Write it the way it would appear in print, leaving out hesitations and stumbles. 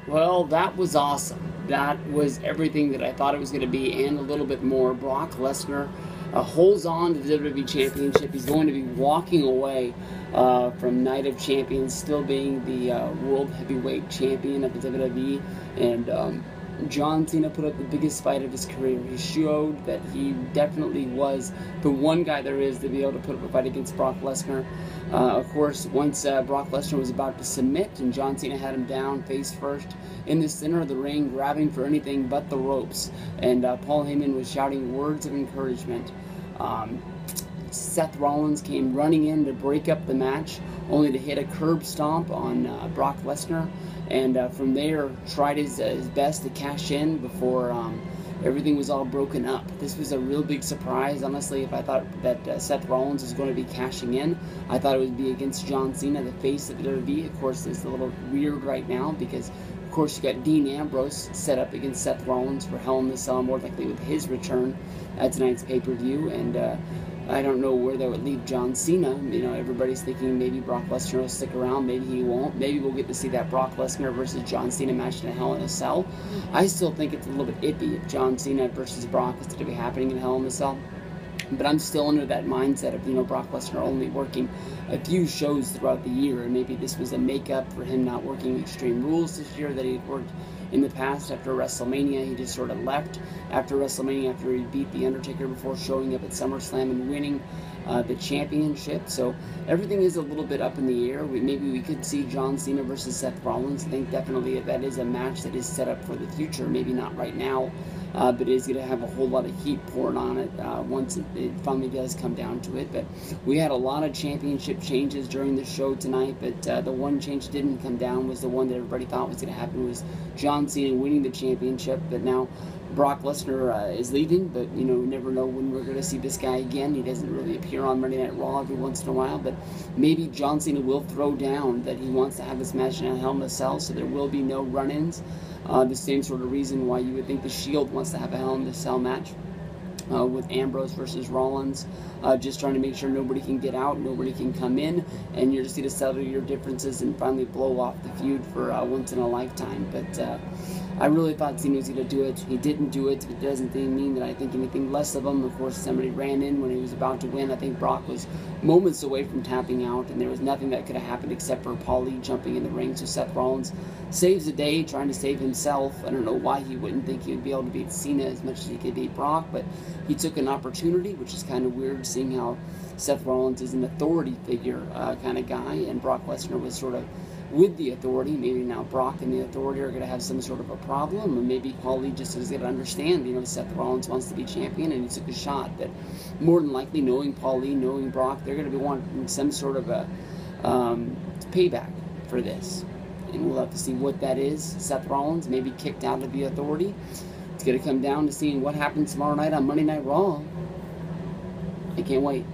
Well, that was awesome. That was everything that I thought it was going to be and a little bit more. Brock Lesnar holds on to the WWE Championship. He's going to be walking away from Night of Champions, still being the World Heavyweight Champion of the WWE. And John Cena put up the biggest fight of his career. He showed that he definitely was the one guy there is to be able to put up a fight against Brock Lesnar. Of course, once Brock Lesnar was about to submit and John Cena had him down face first in the center of the ring, grabbing for anything but the ropes, and Paul Heyman was shouting words of encouragement. Seth Rollins came running in to break up the match, only to hit a curb stomp on Brock Lesnar, and from there tried his best to cash in before everything was all broken up. This was a real big surprise. Honestly, if I thought that Seth Rollins was going to be cashing in, I thought it would be against John Cena, the face of the WWE. Of course, it's a little weird right now because, of course, you got Dean Ambrose set up against Seth Rollins for Hell in the Cell, more likely with his return at tonight's pay-per-view, and I don't know where that would leave John Cena. You know, everybody's thinking maybe Brock Lesnar will stick around, maybe he won't. Maybe we'll get to see that Brock Lesnar versus John Cena match in a Hell in a Cell. I still think it's a little bit iffy if John Cena versus Brock is to be happening in Hell in a Cell. But I'm still under that mindset of, you know, Brock Lesnar only working a few shows throughout the year, and maybe this was a makeup for him not working Extreme Rules this year that he had worked in the past. After WrestleMania, he just sort of left after WrestleMania, after he beat The Undertaker before showing up at SummerSlam and winning the championship. So everything is a little bit up in the air. Maybe we could see John Cena versus Seth Rollins. I think definitely that is a match that is set up for the future. Maybe not right now, but it is going to have a whole lot of heat poured on it once it finally does come down to it. But we had a lot of championship changes during the show tonight, but the one change that didn't come down was the one that everybody thought was going to happen, was John Cena winning the championship. But now Brock Lesnar is leaving, but you know, we never know when we're going to see this guy again. He doesn't really appear on Monday Night Raw every once in a while, but maybe John Cena will throw down that he wants to have this match in a Hell in a Cell, so there will be no run-ins. The same sort of reason why you would think the Shield wants to have a Hell in a Cell match with Ambrose versus Rollins, just trying to make sure nobody can get out, nobody can come in, and you're just going to settle your differences and finally blow off the feud for once in a lifetime. But I really thought Cena was going to do it. He didn't do it. It doesn't mean that I think anything less of him. Of course, somebody ran in when he was about to win. I think Brock was moments away from tapping out, and there was nothing that could have happened except for Paul Lee jumping in the ring. So Seth Rollins saves the day, trying to save himself. I don't know why he wouldn't think he would be able to beat Cena as much as he could beat Brock, but he took an opportunity, which is kind of weird, seeing how Seth Rollins is an authority figure kind of guy, and Brock Lesnar was sort of with the authority. Maybe now Brock and the authority are going to have some sort of a problem, or maybe Paul Lee just is going to understand, you know, Seth Rollins wants to be champion and he took a shot. But more than likely, knowing Paul Lee, knowing Brock, they're going to be wanting some sort of a payback for this. And we'll have to see what that is. Seth Rollins maybe kicked out of the authority. It's going to come down to seeing what happens tomorrow night on Monday Night Raw. I can't wait.